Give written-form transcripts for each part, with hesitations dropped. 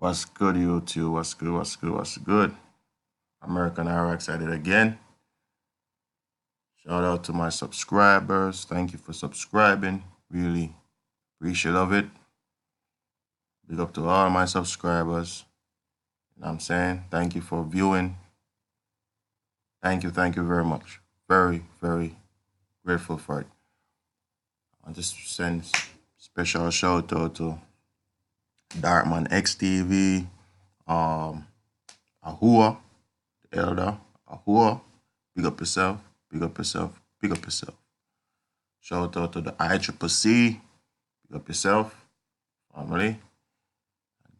What's good, YouTube? What's good? What's good? What's good? American Arawaks at it again. Shout out to my subscribers. Thank you for subscribing. Really appreciate of it. Big up to all my subscribers. You know what I'm saying? Thank you for viewing. Thank you very much. Very, very grateful for it. I just send special shout out to Darkman XTV, Ahua, the Elder, Ahua. Big up yourself, big up yourself, big up yourself. Shout out to the I.C.C. Big up yourself, family.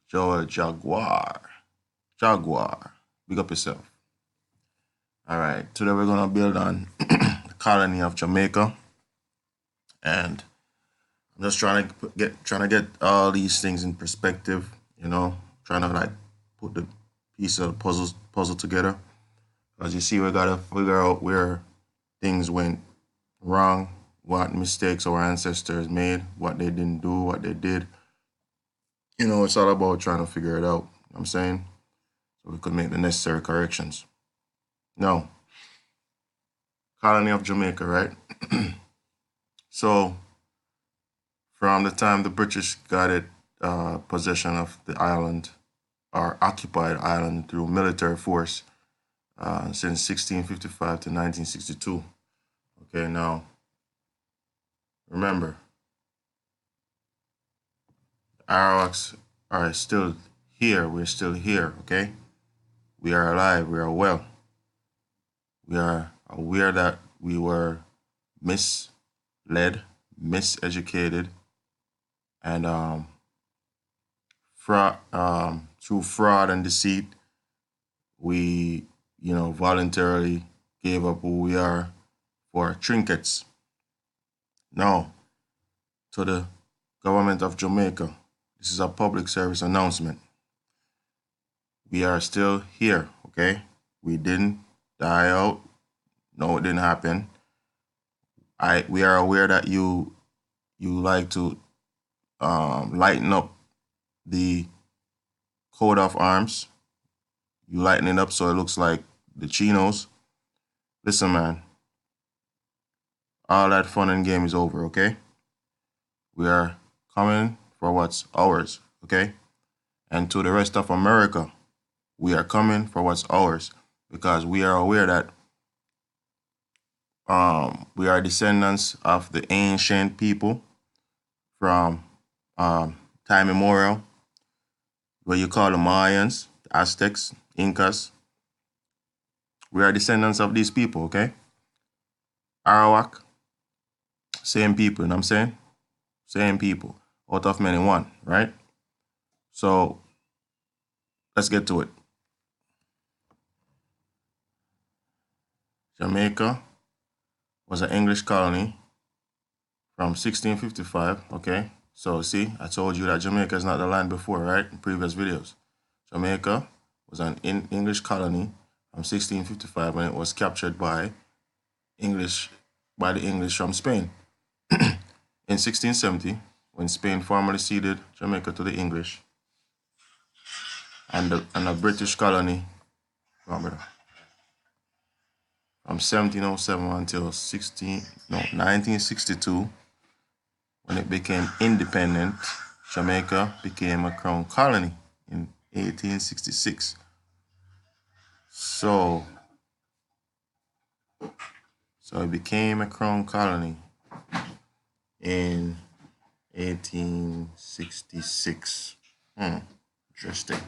Joel Jaguar. Big up yourself. All right, today we're gonna build on the colony of Jamaica, and I'm just trying to get all these things in perspective. You know, trying to like put the piece of the puzzle together. As you see, we gotta figure out where things went wrong, what mistakes our ancestors made, what they didn't do, what they did. You know, it's all about trying to figure it out. You know what I'm saying? So we could make the necessary corrections. No. Colony of Jamaica, right? So from the time the British got it possession of the island or occupied island through military force since 1655 to 1962. Okay, now remember, Arawaks are still here. We're still here, okay? We are alive. We are well. We are aware that we were misled, miseducated, and through fraud and deceit, we, voluntarily gave up who we are for trinkets. Now, to the government of Jamaica, this is a public service announcement. We are still here, okay? We didn't die out. No, it didn't happen. We are aware that you like to lighten up the coat of arms. You lighten it up so it looks like the chinos. Listen, man. All that fun and game is over, okay? We are coming for what's ours, okay? And to the rest of America, we are coming for what's ours because we are aware that we are descendants of the ancient people from time immemorial, what you call the Mayans, the Aztecs, Incas. We are descendants of these people, okay? Arawak, same people, you know what I'm saying? Same people, out of many one, right? So let's get to it. Jamaica was an English colony from 1655, okay? So see, I told you that Jamaica is not the land before, right? In previous videos. Jamaica was an English colony from 1655 when it was captured by the English from Spain. In 1670, when Spain formally ceded Jamaica to the English and a British colony, from 1707 until 1962, when it became independent, Jamaica became a crown colony in 1866. So it became a crown colony in 1866. Interesting.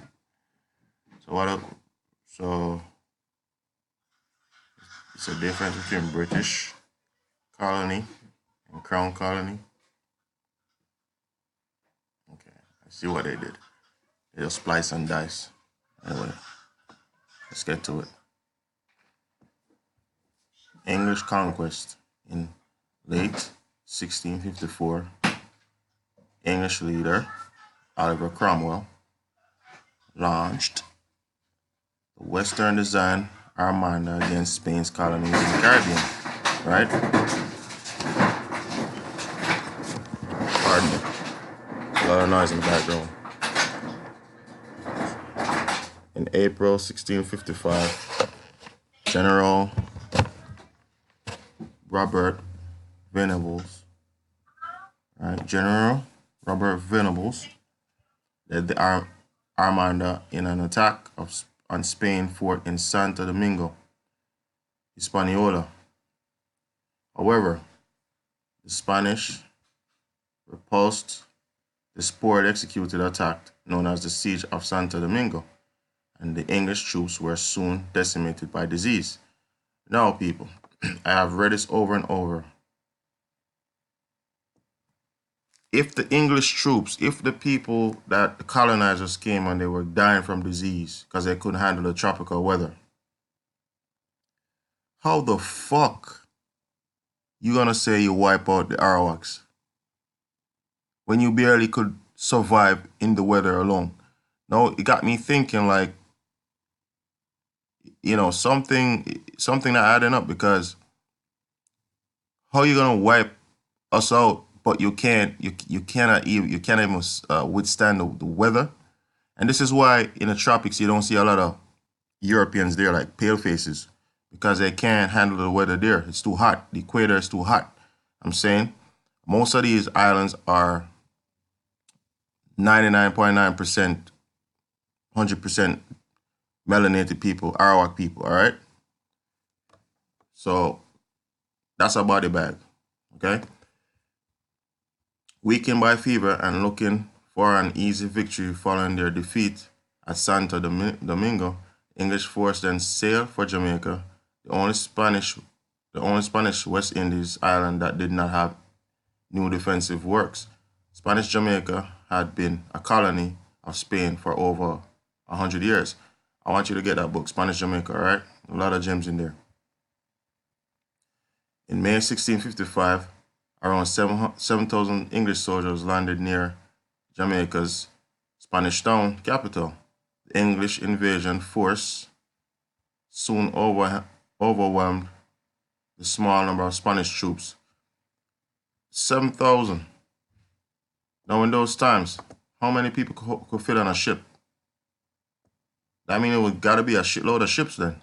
So it's a difference between British colony and crown colony. Okay, I see what they did. They just splice and dice. Anyway, let's get to it. English conquest in late 1654. English leader Oliver Cromwell launched the Western Design Armada against Spain's colonies in the Caribbean, right? Pardon me. A lot of noise in the background. in April 1655, General Robert Venables, right? General Robert Venables led the Armada in an attack on Spain fort in Santo Domingo, Hispaniola. However, the Spanish repulsed the sport executed attack known as the Siege of Santo Domingo, and the English troops were soon decimated by disease. Now, people, I have read this over and over. If the English troops, if the people that the colonizers came and they were dying from disease because they couldn't handle the tropical weather, how the fuck you gonna say you wipe out the Arawaks when you barely could survive in the weather alone? No, it got me thinking like, something not adding up, because how you gonna wipe us out, but you cannot even withstand the weather? And this is why in the tropics you don't see a lot of Europeans there, like pale faces, because they can't handle the weather there. It's too hot. The equator is too hot. I'm saying most of these islands are 99.9%, 100% melanated people, Arawak people, all right? So that's a body bag, okay? Weakened by fever and looking for an easy victory following their defeat at Santo Domingo, English force then sailed for Jamaica, the only Spanish West Indies island that did not have new defensive works. Spanish Jamaica had been a colony of Spain for over 100 years. I want you to get that book, Spanish Jamaica, all right? A lot of gems in there. In May 1655, around 7,000 English soldiers landed near Jamaica's Spanish town capital. The English invasion force soon overwhelmed the small number of Spanish troops. 7,000. Now, in those times, how many people could fit on a ship? That means it would gotta be a shitload of ships then.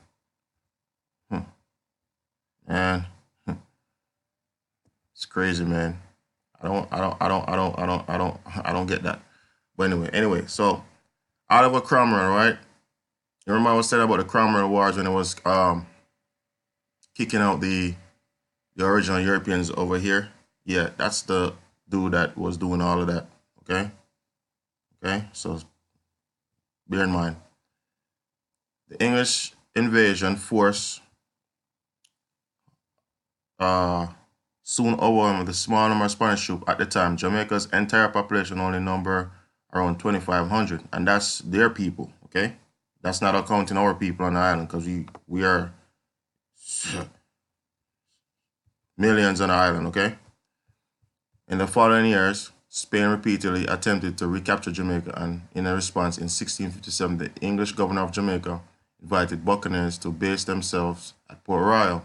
And it's crazy, man. I don't get that. But anyway, so Oliver Cromwell, right? You remember I was saying about the Cromwell Wars when it was kicking out the original Europeans over here? Yeah, that's the dude that was doing all of that. Okay, so bear in mind. The English invasion force soon overwhelmed the small number of Spanish troops. At the time, Jamaica's entire population only number around 2,500, and that's their people, okay? That's not accounting our people on the island, because we are millions on the island, okay? In the following years, Spain repeatedly attempted to recapture Jamaica, and in a response in 1657, the English governor of Jamaica invited buccaneers to base themselves at Port Royal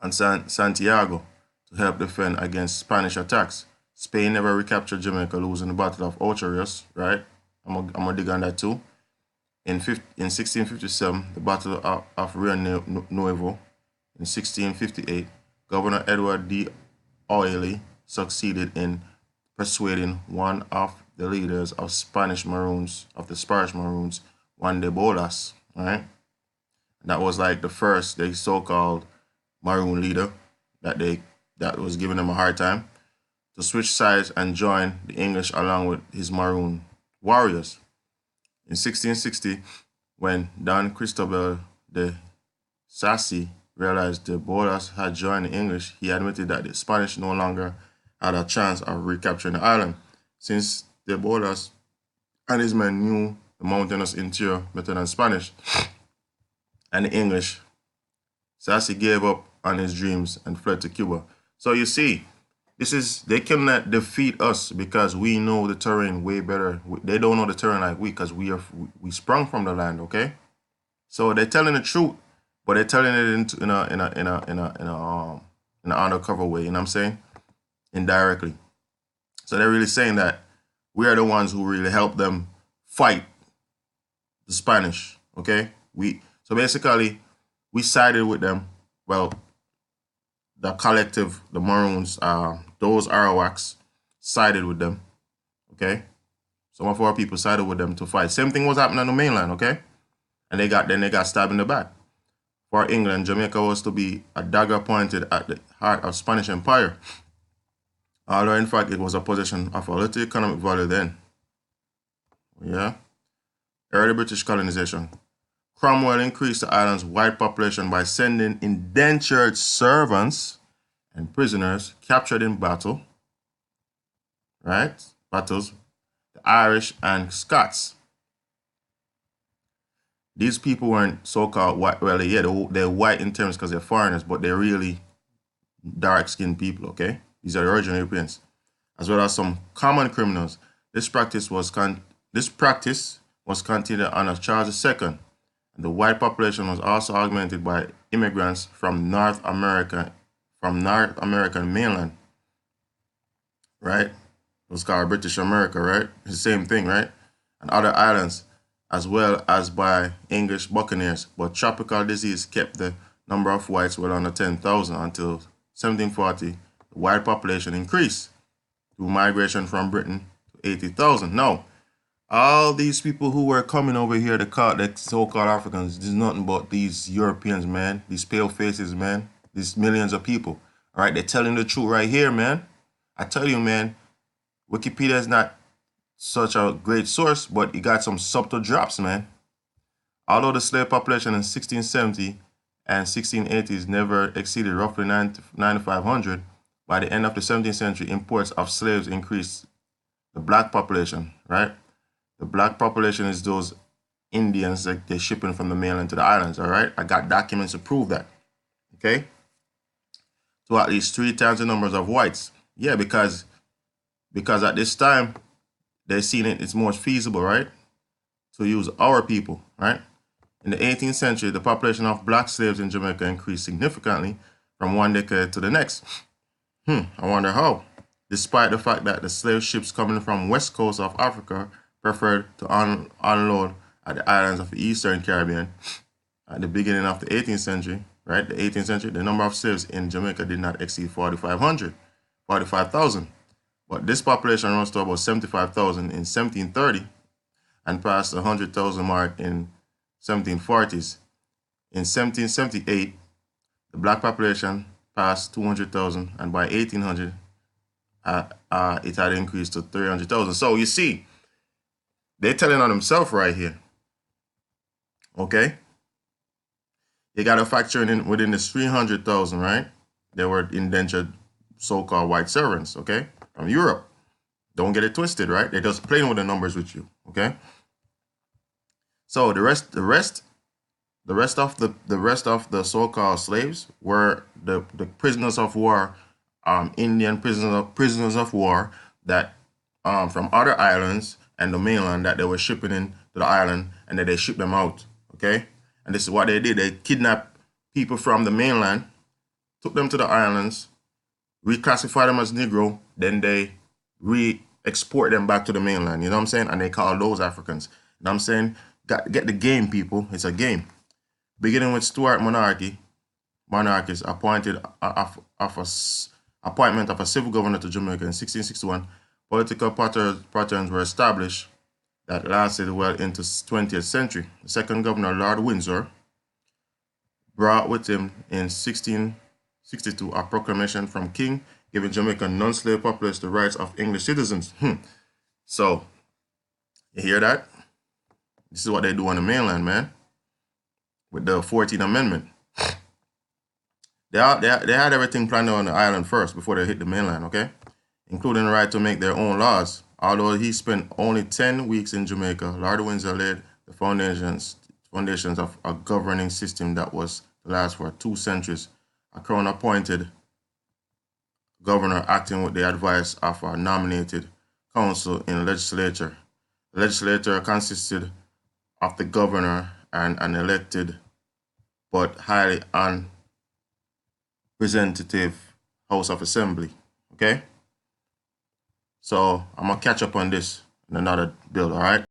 and Santiago to help defend against Spanish attacks. Spain never recaptured Jamaica, losing the Battle of Ocho Rios, right? I'm gonna dig on that too. In 1657, the Battle of Rio Nuevo. In 1658, Governor Edward D. Oily succeeded in persuading one of the leaders of the Spanish Maroons, Juan de Bolas, right? That was like the first, the so-called Maroon leader that was giving them a hard time, to switch sides and join the English along with his Maroon warriors. In 1660, when Don Cristobal de Sassy realized the Bolas had joined the English, he admitted that the Spanish no longer had a chance of recapturing the island. Since de Bolas and his men knew the mountainous interior better than Spanish and the English, Sassy gave up on his dreams and fled to Cuba. So you see, they cannot defeat us because we know the terrain way better. They don't know the terrain like we, because we sprung from the land, okay? So they're telling the truth, but they're telling it in an undercover way. You know what I'm saying? Indirectly. So they're really saying that we are the ones who really help them fight the Spanish. Okay, so basically we sided with them. Well, the collective, the Maroons, those Arawaks sided with them. Okay, some of our people sided with them to fight. Same thing was happening on the mainland. Okay, and they got stabbed in the back. For England, Jamaica was to be a dagger pointed at the heart of Spanish Empire, although in fact it was a possession of a little economic value then. Yeah, early British colonization. Cromwell increased the island's white population by sending indentured servants and prisoners captured in battle, right? Battles, the Irish and Scots. These people weren't so-called white. Well, yeah, they're white in terms because they're foreigners, but they're really dark-skinned people, okay? These are the original Europeans, as well as some common criminals. This practice was continued under Charles II. The white population was also augmented by immigrants from North American mainland, right? It was called British America, right? It's the same thing, right? And other islands, as well as by English buccaneers. But tropical disease kept the number of whites well under 10,000 until 1740. The white population increased through migration from Britain to 80,000. Now, all these people who were coming over here to call the so-called Africans, this is nothing but these Europeans, man. These pale faces, man. These millions of people. All right, they're telling the truth right here, man. I tell you, man, Wikipedia is not such a great source, but it got some subtle drops, man. Although the slave population in 1670 and 1680s never exceeded roughly 9,500, by the end of the 17th century, imports of slaves increased the black population, right? The black population is those Indians that they're shipping from the mainland to the islands, all right? I got documents to prove that, okay? To at least 3 times the numbers of whites. Yeah, because at this time, they're seeing it's more feasible, right? To use our people, right? In the 18th century, the population of black slaves in Jamaica increased significantly from one decade to the next. I wonder how. Despite the fact that the slave ships coming from west coast of Africa preferred to unload at the islands of the Eastern Caribbean at the beginning of the 18th century, right? The 18th century, the number of slaves in Jamaica did not exceed 45,000. But this population rose to about 75,000 in 1730 and passed the 100,000 mark in 1740s. In 1778, the black population passed 200,000, and by 1800, it had increased to 300,000. So you see, they're telling on themselves right here. Okay? You got to factor in within this 300,000, right? They were indentured so-called white servants, okay? From Europe. Don't get it twisted, right? They're just playing with the numbers with you, okay? So the rest of the so-called slaves were the prisoners of war, Indian prisoners of war that from other islands and the mainland that they were shipping in to the island, and that they shipped them out, okay? And this is what they did. They kidnapped people from the mainland, took them to the islands, reclassified them as Negro, then they re-export them back to the mainland, you know what I'm saying? And they call those Africans. You know what I'm saying? Get the game, people. It's a game. Beginning with Stuart monarchies appointment of a civil governor to Jamaica in 1661, political patterns were established that lasted well into the 20th century. The second governor, Lord Windsor, brought with him in 1662 a proclamation from King giving Jamaican non-slave populace the rights of English citizens. So, you hear that? This is what they do on the mainland, man, with the 14th Amendment. They had everything planned on the island first before they hit the mainland, okay? Including the right to make their own laws. Although he spent only 10 weeks in Jamaica, Lord Windsor laid the foundations of a governing system that was to last for 2 centuries. A crown-appointed governor acting with the advice of a nominated council in legislature. The legislature consisted of the governor and an elected but highly unrepresentative House of Assembly. Okay? So I'm going to catch up on this in another build, all right?